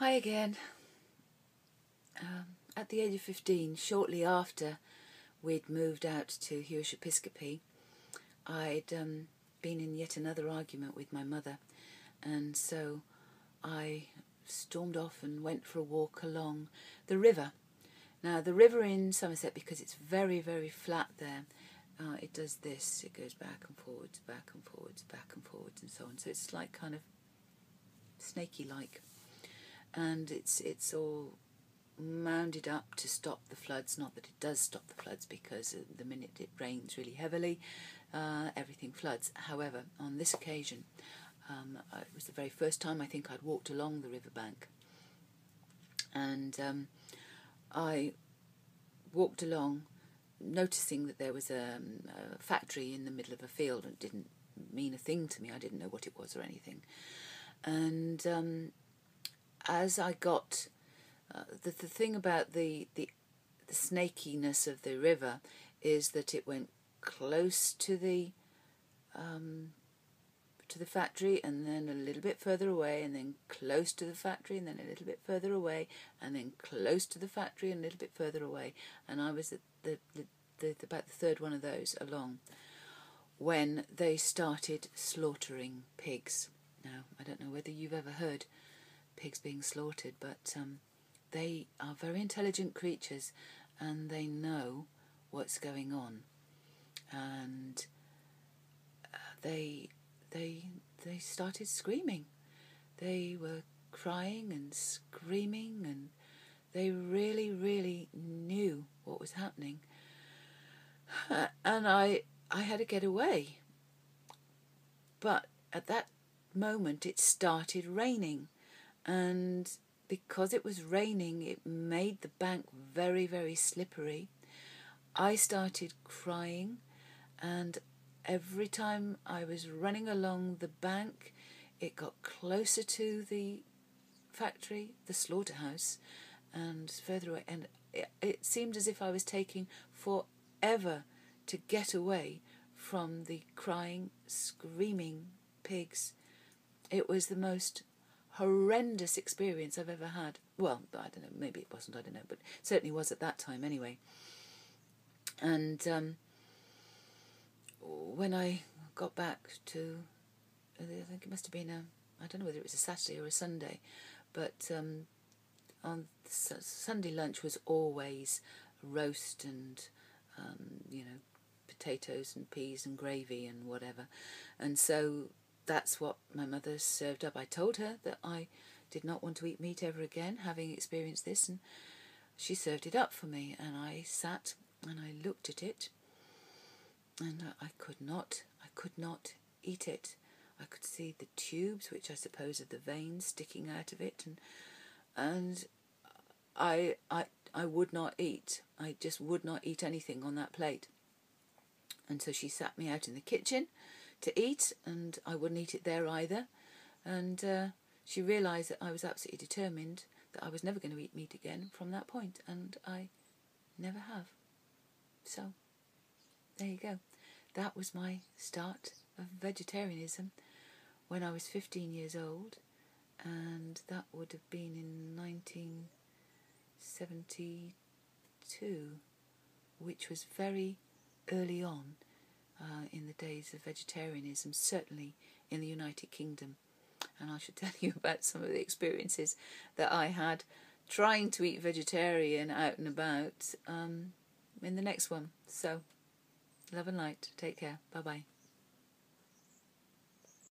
Hi again. At the age of 15, shortly after we'd moved out to Hewish Episcopi, I'd been in yet another argument with my mother, and so I stormed off and went for a walk along the river. Now, the river in Somerset, because it's very, very flat there, it does this. It goes back and forwards, back and forwards, back and forwards, and so on. So it's like kind of snaky-like. And it's all mounded up to stop the floods. Not that it does stop the floods, because the minute it rains really heavily, everything floods. However, on this occasion, it was the very first time I think I'd walked along the riverbank, and I walked along, noticing that there was a factory in the middle of a field. It didn't mean a thing to me. I didn't know what it was or anything. And as I got the thing about the snakiness of the river is that it went close to the factory, and then a little bit further away, and then close to the factory, and then a little bit further away, and then close to the factory and a little bit further away. And I was at about the third one of those along when they started slaughtering pigs. Now, I don't know whether you've ever heard pigs being slaughtered, but they are very intelligent creatures, and they know what's going on, and they started screaming. They were crying and screaming, and they really, really knew what was happening. And I had to get away. But at that moment it started raining, and because it was raining, it made the bank very, very slippery. I started crying, and every time I was running along the bank, it got closer to the factory, the slaughterhouse, and further away, and it seemed as if I was taking forever to get away from the crying, screaming pigs. It was the most horrendous experience I've ever had. Well, I don't know, maybe it wasn't, I don't know, but it certainly was at that time anyway. And when I got back to, I think it must have been I don't know whether it was a Saturday or a Sunday, but on Sunday lunch was always roast and potatoes and peas and gravy and whatever, and so that's what my mother served up. I told her that I did not want to eat meat ever again, having experienced this, and she served it up for me, and I sat and I looked at it, and I could not eat it. I could see the tubes, which I suppose are the veins, sticking out of it, and I would not eat. I just would not eat anything on that plate. And so she sat me out in the kitchen to eat, and I wouldn't eat it there either. And she realised that I was absolutely determined that I was never going to eat meat again from that point, and I never have. So there you go. That was my start of vegetarianism when I was 15 years old, and that would have been in 1972, which was very early on in the days of vegetarianism, certainly in the United Kingdom. And I should tell you about some of the experiences that I had trying to eat vegetarian out and about in the next one. So, love and light. Take care. Bye-bye.